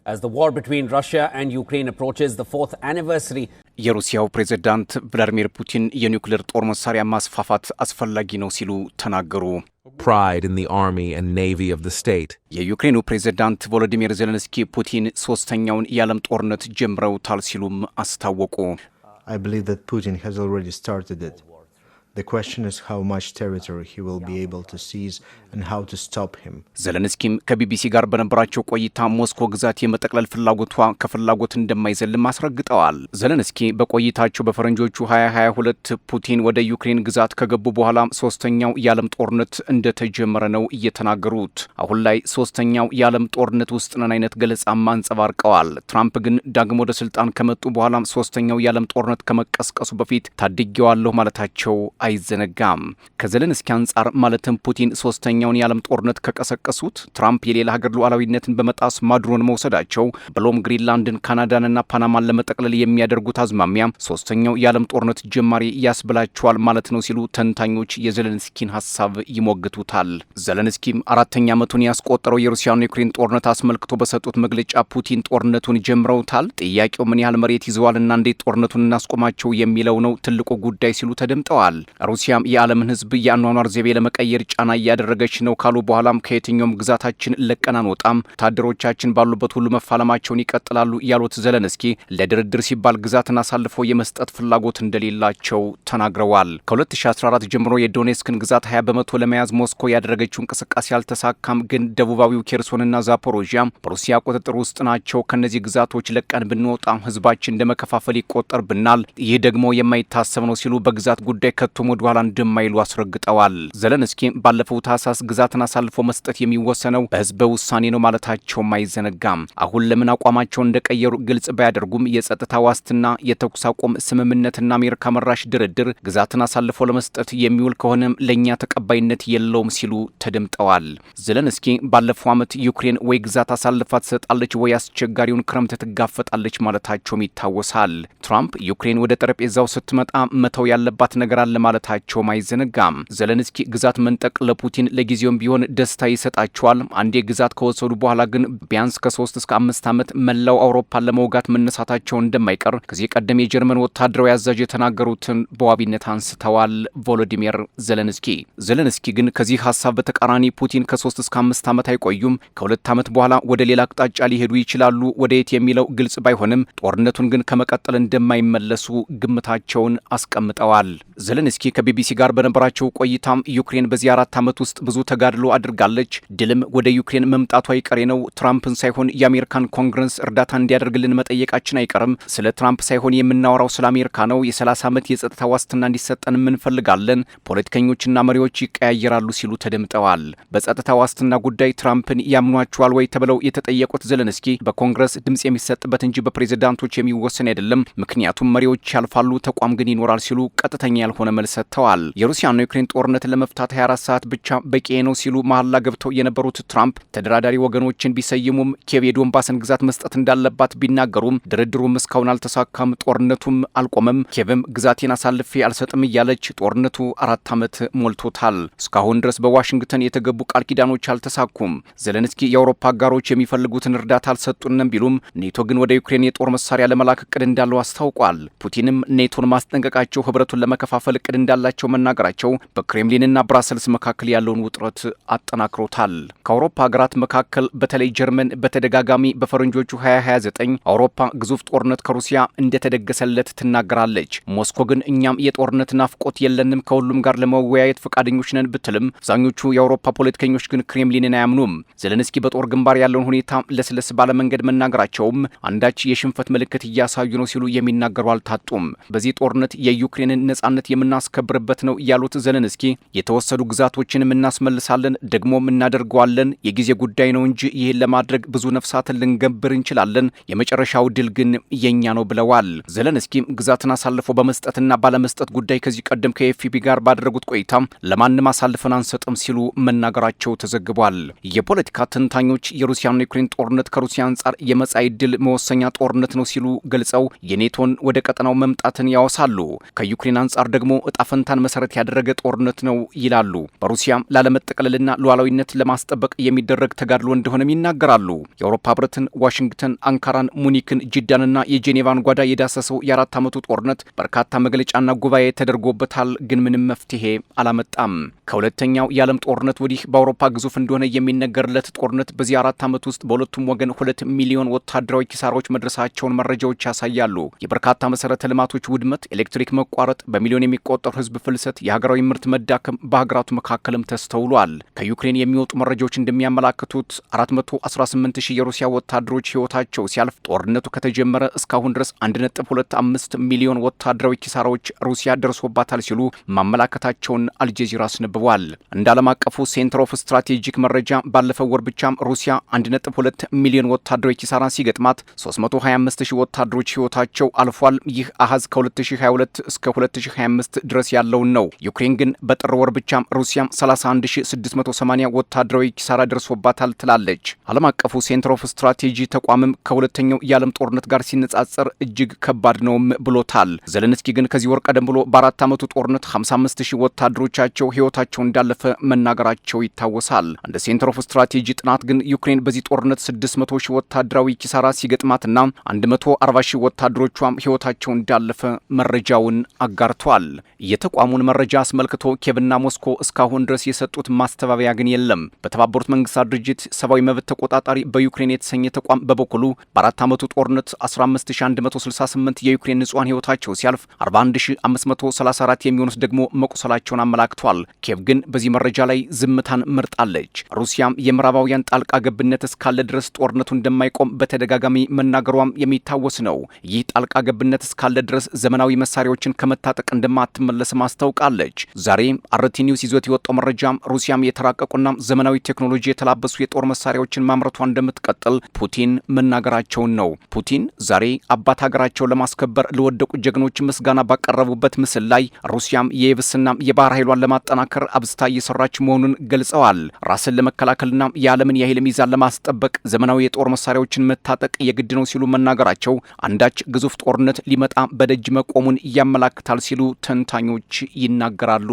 as the war between Russia and Ukraine approaches the 4th anniversary. የሩሲያው ፕሬዝዳንት ቭላዲሚር ፑቲን የኒውክሌር ጦር መሳሪያ ማስፋፋት አስፈላጊ ነው ሲሉ ተናገሩ። Pride in the army and navy of the state. የዩክሬኑ ፕሬዝዳንት ቮሎዲሚር ዜሌንስኪ ፑቲን ሶስተኛውን የዓለም ጦርነት ጀምረውታል ሲሉም አስታወቁ። I believe that Putin has already started it. The question is how much territory he will be able to seize and how to stop him. ዜሌንስኪም ከቢቢሲ ጋር በነበራቸው ቆይታ ሞስኮ ግዛት የመጠቅለል ፍላጎቷ ከፍላጎት እንደማይዘልም አስረግጠዋል። ዜሌንስኪ በቆይታቸው በፈረንጆቹ 2022 ፑቲን ወደ ዩክሬን ግዛት ከገቡ በኋላ ሶስተኛው የዓለም ጦርነት እንደተጀመረ ነው እየተናገሩት። አሁን ላይ ሶስተኛው የዓለም ጦርነት ውስጥ ነን አይነት ገለጻም አንጸባርቀዋል። ትራምፕ ግን ዳግም ወደ ስልጣን ከመጡ በኋላ ሶስተኛው የዓለም ጦርነት ከመቀስቀሱ በፊት ታድጌዋለሁ ማለታቸው አይዘነጋም። ከዜሌንስኪ አንጻር ማለትም ፑቲን ሶስተኛውን የዓለም ጦርነት ከቀሰቀሱት ትራምፕ የሌላ ሀገር ሉዓላዊነትን በመጣስ ማድሮን መውሰዳቸው ብሎም ግሪንላንድን፣ ካናዳንና ፓናማን ለመጠቅለል የሚያደርጉት አዝማሚያ ሶስተኛው የዓለም ጦርነት ጀማሪ ያስብላቸዋል ማለት ነው ሲሉ ተንታኞች የዜሌንስኪን ሐሳብ ይሞግቱታል። ዜሌንስኪም አራተኛ ዓመቱን ያስቆጠረው የሩሲያና ዩክሬን ጦርነት አስመልክቶ በሰጡት መግለጫ ፑቲን ጦርነቱን ጀምረውታል፣ ጥያቄው ምን ያህል መሬት ይዘዋልና እንዴት ጦርነቱን እናስቆማቸው የሚለው ነው ትልቁ ጉዳይ ሲሉ ተደምጠዋል። ሩሲያም የዓለምን ሕዝብ የአኗኗር ዘይቤ ለመቀየር ጫና እያደረገች ነው ካሉ በኋላም ከየትኛውም ግዛታችን ለቀን አንወጣም፣ ወታደሮቻችን ባሉበት ሁሉ መፋለማቸውን ይቀጥላሉ ያሉት ዜሌንስኪ ለድርድር ሲባል ግዛትን አሳልፈው የመስጠት ፍላጎት እንደሌላቸው ተናግረዋል። ከ2014 ጀምሮ የዶኔስክን ግዛት 20 በመቶ ለመያዝ ሞስኮ ያደረገችው እንቅስቃሴ አልተሳካም። ግን ደቡባዊው ኬርሶንና ዛፖሮዥያ በሩሲያ ቁጥጥር ውስጥ ናቸው። ከነዚህ ግዛቶች ለቀን ብንወጣ ሕዝባችን እንደመከፋፈል ይቆጠርብናል። ይህ ደግሞ የማይታሰብ ነው ሲሉ በግዛት ጉዳይ ከቶም ወደ ኋላ እንደማይሉ አስረግጠዋል። ዜሌንስኪ ባለፈው ታህሳስ ግዛትን አሳልፎ መስጠት የሚወሰነው በህዝበ ውሳኔ ነው ማለታቸውም አይዘነጋም። አሁን ለምን አቋማቸውን እንደቀየሩ ግልጽ ባያደርጉም የጸጥታ ዋስትና፣ የተኩስ አቁም ስምምነትና አሜሪካ መራሽ ድርድር ግዛትን አሳልፎ ለመስጠት የሚውል ከሆነም ለእኛ ተቀባይነት የለውም ሲሉ ተደምጠዋል። ዜሌንስኪ ባለፈው ዓመት ዩክሬን ወይ ግዛት አሳልፋ ትሰጣለች ወይ አስቸጋሪውን ክረምት ትጋፈጣለች ማለታቸውም ይታወሳል። ትራምፕ ዩክሬን ወደ ጠረጴዛው ስትመጣ መተው ያለባት ነገር አለ ማለታቸውም አይዘነጋም። ዜሌንስኪ ግዛት መንጠቅ ለፑቲን ለጊዜውም ቢሆን ደስታ ይሰጣቸዋል። አንዴ ግዛት ከወሰዱ በኋላ ግን ቢያንስ ከ3 እስከ 5 ዓመት መላው አውሮፓን ለመውጋት መነሳታቸው እንደማይቀር ከዚህ ቀደም የጀርመን ወታደራዊ አዛዥ የተናገሩትን በዋቢነት አንስተዋል ቮሎዲሚር ዜሌንስኪ። ዜሌንስኪ ግን ከዚህ ሀሳብ በተቃራኒ ፑቲን ከ3 እስከ 5 ዓመት አይቆዩም፣ ከ2 ዓመት በኋላ ወደ ሌላ አቅጣጫ ሊሄዱ ይችላሉ። ወደ የት የሚለው ግልጽ ባይሆንም ጦርነቱን ግን ከመቀጠል እንደማይመለሱ ግምታቸውን አስቀምጠዋል። ዜሌንስኪ ከቢቢሲ ጋር በነበራቸው ቆይታም ዩክሬን በዚህ 4 ዓመት ውስጥ ብዙ ተጋድሎ አድርጋለች፣ ድልም ወደ ዩክሬን መምጣቱ አይቀሬ ነው። ትራምፕን ሳይሆን የአሜሪካን ኮንግረስ እርዳታ እንዲያደርግልን መጠየቃችን አይቀርም። ስለ ትራምፕ ሳይሆን የምናወራው ስለ አሜሪካ ነው። የ30 ዓመት የጸጥታ ዋስትና እንዲሰጠን እንፈልጋለን። ፖለቲከኞችና መሪዎች ይቀያየራሉ ሲሉ ተደምጠዋል። በጸጥታ ዋስትና ጉዳይ ትራምፕን ያምኗቸዋል ወይ ተብለው የተጠየቁት ዜሌንስኪ በኮንግረስ ድምጽ የሚሰጥበት እንጂ በፕሬዝዳንቶች የሚወሰን አይደለም፣ ምክንያቱም መሪዎች ያልፋሉ፣ ተቋም ግን ይኖራል ሲሉ ቀጥተኛ ያልሆነ መልስ ሰጥተዋል። የሩሲያና ዩክሬን ጦርነትን ለመፍታት 24 ሰዓት ብቻ በቂ ነው ሲሉ መሐላ ገብተው የነበሩት ትራምፕ ተደራዳሪ ወገኖችን ቢሰይሙም ኪየቭ የዶንባስን ግዛት መስጠት እንዳለባት ቢናገሩም ድርድሩም እስካሁን አልተሳካም፣ ጦርነቱም አልቆመም። ኪየቭም ግዛቴን አሳልፌ አልሰጥም እያለች ጦርነቱ 4 ዓመት ሞልቶታል። እስካሁን ድረስ በዋሽንግተን የተገቡ ቃል ኪዳኖች አልተሳኩም። ዜሌንስኪ የአውሮፓ አጋሮች የሚፈልጉትን እርዳታ አልሰጡንም ቢሉም ኔቶ ግን ወደ ዩክሬን የጦር መሳሪያ ለመላክ እቅድ እንዳለው አስታውቋል። ፑቲንም ኔቶን ማስጠንቀቃቸው ህብረቱን ለመከፋፈል እቅድ እንዳላቸው መናገራቸው በክሬምሊንና ብራሰልስ መካከል ያለውን ውጥረት አጠናክሮታል። ከአውሮፓ ሀገራት መካከል በተለይ ጀርመን በተደጋጋሚ በፈረንጆቹ 2029 አውሮፓ ግዙፍ ጦርነት ከሩሲያ እንደተደገሰለት ትናገራለች። ሞስኮ ግን እኛም የጦርነት ናፍቆት የለንም፣ ከሁሉም ጋር ለመወያየት ፈቃደኞች ነን ብትልም አብዛኞቹ የአውሮፓ ፖለቲከኞች ግን ክሬምሊንን አያምኑም። ዜሌንስኪ በጦር ግንባር ያለውን ሁኔታ ለስለስ ባለመንገድ መናገራቸውም አንዳች የሽንፈት ምልክት እያሳዩ ነው ሲሉ የሚናገሩ አልታጡም። በዚህ ጦርነት የዩክሬንን ነጻነት የምናስከብርበት ነው ያሉት ዜሌንስኪ የተወሰዱ ግዛቶችንም እናስመልሳለን፣ ደግሞም እናደርገዋለን፣ የጊዜ ጉዳይ ነው እንጂ ይህን ለማድረግ ብዙ ነፍሳትን ልንገብር እንችላለን፣ የመጨረሻው ድል ግን የኛ ነው ብለዋል። ዜሌንስኪ ግዛትን አሳልፎ በመስጠትና ባለመስጠት ጉዳይ ከዚህ ቀደም ከኤፍፒ ጋር ባደረጉት ቆይታ ለማንም አሳልፈን አንሰጥም ሲሉ መናገራቸው ተዘግቧል። የፖለቲካ ተንታኞች የሩሲያና ዩክሬን ጦርነት ከሩሲያ አንጻር የመጻኢ ድል መወሰኛ ጦርነት ነው ሲሉ ገልጸው የኔቶን ወደ ቀጠናው መምጣትን ያወሳሉ። ከዩክሬን አንጻር ደግሞ እጣ ዕጣ ፈንታን መሰረት ያደረገ ጦርነት ነው ይላሉ። በሩሲያም ላለመጠቅለልና ሉዓላዊነት ለማስጠበቅ የሚደረግ ተጋድሎ እንደሆነም ይናገራሉ። የአውሮፓ ህብረትን፣ ዋሽንግተን፣ አንካራን፣ ሙኒክን፣ ጅዳንና የጄኔቫን ጓዳ የዳሰሰው የ4 ዓመቱ ጦርነት በርካታ መግለጫና ጉባኤ ተደርጎበታል፣ ግን ምንም መፍትሄ አላመጣም። ከሁለተኛው የዓለም ጦርነት ወዲህ በአውሮፓ ግዙፍ እንደሆነ የሚነገርለት ጦርነት በዚህ 4 ዓመት ውስጥ በሁለቱም ወገን 2 ሚሊዮን ወታደራዊ ኪሳራዎች መድረሳቸውን መረጃዎች ያሳያሉ። የበርካታ መሰረተ ልማቶች ውድመት፣ ኤሌክትሪክ መቋረጥ፣ በሚሊዮን የሚቆጠሩ ህዝብ ፍልሰት፣ የሀገራዊ ምርት መዳከም በሀገራቱ መካከልም ተስተውሏል። ከዩክሬን የሚወጡ መረጃዎች እንደሚያመላክቱት 418,000 የሩሲያ ወታደሮች ህይወታቸው ሲያልፍ ጦርነቱ ከተጀመረ እስካሁን ድረስ 1.25 ሚሊዮን ወታደራዊ ኪሳራዎች ሩሲያ ደርሶባታል ሲሉ ማመላከታቸውን አልጀዚራ አስነብቧል። እንደ ዓለም አቀፉ ሴንተር ኦፍ ስትራቴጂክ መረጃ ባለፈው ወር ብቻም ሩሲያ 1.2 ሚሊዮን ወታደራዊ ኪሳራ ሲገጥማት 325,000 ወታደሮች ህይወታቸው አልፏል። ይህ አሃዝ ከ2022 እስከ 2025 ድረስ ያለውን ነው። ዩክሬን ግን በጥር ወር ብቻም ሩሲያም 31680 ወታደራዊ ኪሳራ ደርሶባታል ትላለች። ዓለም አቀፉ ሴንተር ኦፍ ስትራቴጂ ተቋምም ከሁለተኛው የዓለም ጦርነት ጋር ሲነጻጸር እጅግ ከባድ ነውም ብሎታል። ዘለንስኪ ግን ከዚህ ወር ቀደም ብሎ በ4 ዓመቱ ጦርነት 55,000 ወታደሮቻቸው ህይወታቸው እንዳለፈ መናገራቸው ይታወሳል። እንደ ሴንተር ኦፍ ስትራቴጂ ጥናት ግን ዩክሬን በዚህ ጦርነት 600,000 ወታደራዊ ኪሳራ ሲገጥማትና 140,000 ወታደሮቿም ህይወታቸው እንዳለፈ መረጃውን አጋርቷል። የተቋሙን መረጃ አስመልክቶ ኪየቭና ሞስኮ እስካሁን ድረስ የሰጡት ማስተባበያ ግን የለም። በተባበሩት መንግስታት ድርጅት ሰብአዊ መብት ተቆጣጣሪ በዩክሬን የተሰኘ ተቋም በበኩሉ በ4 ዓመቱ ጦርነት 15168 የዩክሬን ንጹሃን ህይወታቸው ሲያልፍ 41534 የሚሆኑት ደግሞ መቁሰላቸውን አመላክቷል። ኪየቭ ግን በዚህ መረጃ ላይ ዝምታን መርጣለች። ሩሲያም የምዕራባውያን ጣልቃ ገብነት እስካለ ድረስ ጦርነቱ እንደማይቆም በተደጋጋሚ መናገሯም የሚታወስ ነው። ይህ ጣልቃ ገብነት እስካለ ድረስ ዘመናዊ መሳሪያዎችን ከመታጠቅ እንደማትመለስ ማስታውቃለች። ዛሬ አርቲ ኒውስ ይዞት የወጣው መረጃም ሩሲያም የተራቀቁና ዘመናዊ ቴክኖሎጂ የተላበሱ የጦር መሳሪያዎችን ማምረቷ እንደምትቀጥል ፑቲን መናገራቸውን ነው። ፑቲን ዛሬ አባት ሀገራቸው ለማስከበር ለወደቁ ጀግኖች ምስጋና ባቀረቡበት ምስል ላይ ሩሲያም የየብስና የባህር ኃይሏን ለማጠናከር አብዝታ እየሰራች መሆኑን ገልጸዋል። ራስን ለመከላከልና የዓለምን የኃይል ሚዛን ለማስጠበቅ ዘመናዊ የጦር መሳሪያዎችን መታጠቅ የግድ ነው ሲሉ መናገራቸው አንዳች ግዙፍ ጦርነት ሊመጣ በደጅ መቆሙን ያመላክታል ሲሉ ተንታኞች ይናገራሉ።